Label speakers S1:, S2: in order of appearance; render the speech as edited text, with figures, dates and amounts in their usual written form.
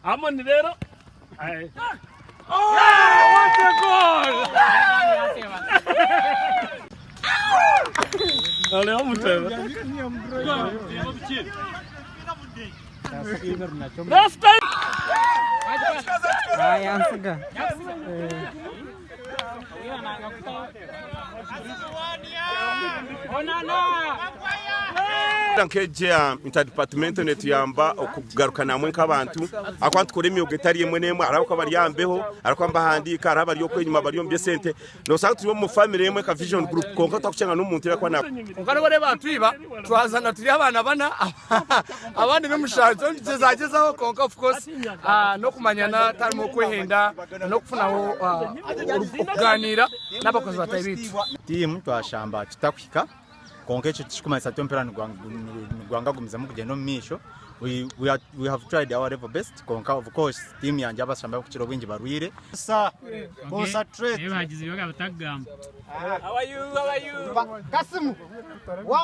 S1: Amoni rero. Oh, what a goal! Olha o mutego. Last time.
S2: Ai, ansaga.
S3: Nkeje interdepartment netuyamba okugarukana mwe nk'abantu akwantu kore myuga etari yemwe nemwe arako bari yambeho arako mbahandika araba bari okwenyuma bari yo mbesente no sa turi mu family yemwe ka vision group konka takucenga n'umuntu yakwa na
S1: ukari bore batwiba twazana turi abana bana abandi n'umushazo ngezagezaho konka of course no kumanyana tarimo kwehenda no kufunaho kuganira n'abakozi batayibitu
S4: tiimu twashamba tutakwika konka echo kikumanisa tompera ngwangagumiza mu kugenda mu misho. We have tried our level best konka of course team yanje abashamba ku kiro bwingi barwire
S2: Concentrate.
S1: How are you? Kasimu.